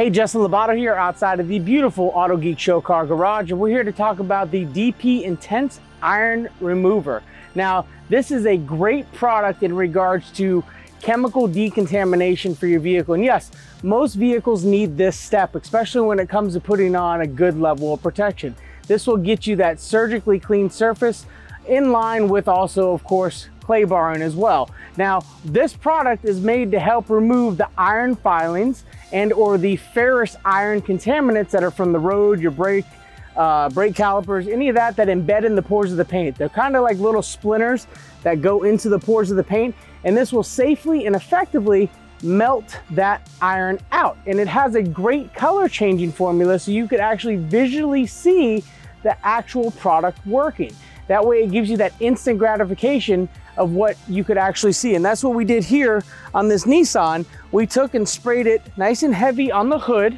Hey, Justin Lobato here outside of the beautiful Autogeek show car garage, and we're here to talk about the DP Intense Iron Remover. Now, this is a great product in regards to chemical decontamination for your vehicle. And yes, most vehicles need this step, especially when it comes to putting on a good level of protection. This will get you that surgically clean surface in line with also, of course, clay barring as well. Now, this product is made to help remove the iron filings and or the ferrous iron contaminants that are from the road, your brake calipers, any of that embed in the pores of the paint. They're kind of like little splinters that go into the pores of the paint, and this will safely and effectively melt that iron out. And it has a great color changing formula, so you could actually visually see the actual product working. That way it gives you that instant gratification of what you could actually see. And that's what we did here on this Nissan. We took and sprayed it nice and heavy on the hood,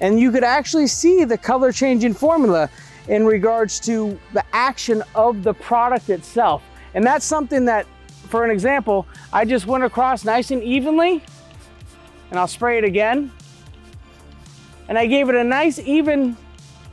and you could actually see the color changing formula in regards to the action of the product itself. And that's something that, for an example, I just went across nice and evenly, and I'll spray it again. And I gave it a nice even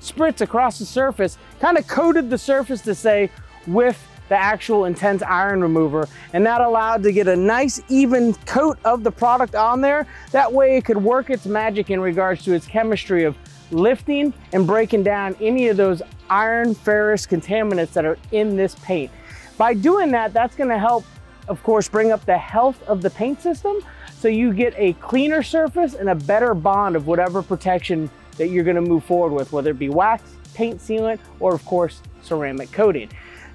spritz across the surface, kind of coated the surface to say with the actual Intense Iron Remover, and that allowed to get a nice even coat of the product on there. That way it could work its magic in regards to its chemistry of lifting and breaking down any of those iron ferrous contaminants that are in this paint. By doing that, that's going to help, of course, bring up the health of the paint system, so you get a cleaner surface and a better bond of whatever protection that you're going to move forward with, whether it be wax, paint sealant, or of course ceramic coating.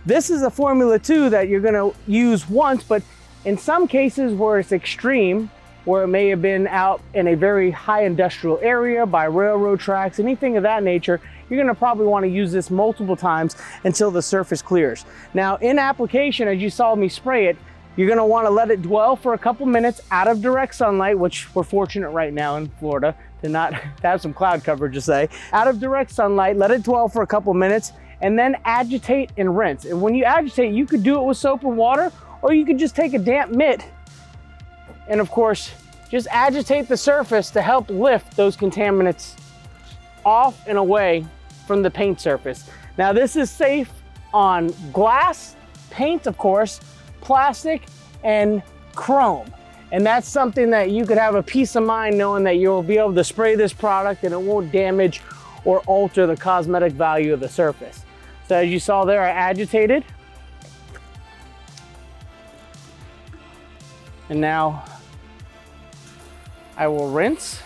This is a formula too that you're going to use once, but in some cases where it's extreme, where it may have been out in a very high industrial area by railroad tracks, anything of that nature, you're going to probably want to use this multiple times until the surface clears. Now, in application, as you saw me spray it, you're going to want to let it dwell for a couple minutes out of direct sunlight, which we're fortunate right now in Florida to have some cloud cover, just say. Out of direct sunlight, let it dwell for a couple minutes, and then agitate and rinse. And when you agitate, you could do it with soap and water, or you could just take a damp mitt and, of course, just agitate the surface to help lift those contaminants off and away from the paint surface. Now, this is safe on glass, paint, of course, plastic, and chrome. And that's something that you could have a peace of mind knowing that you'll be able to spray this product and it won't damage or alter the cosmetic value of the surface. So as you saw there, I agitated. And now I will rinse.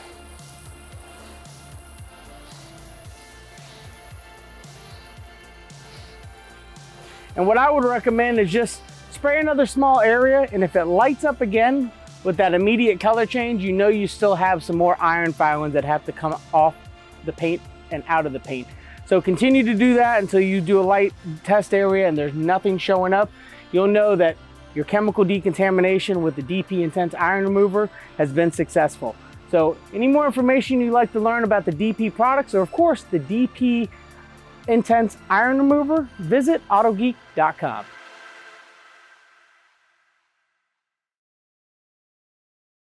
And what I would recommend is just spray another small area, and if it lights up again with that immediate color change, you know you still have some more iron filings that have to come off the paint and out of the paint. So continue to do that until you do a light test area and there's nothing showing up. You'll know that your chemical decontamination with the DP Intense Iron Remover has been successful. So any more information you'd like to learn about the DP products, or of course the DP Intense Iron Remover, visit autogeek.com.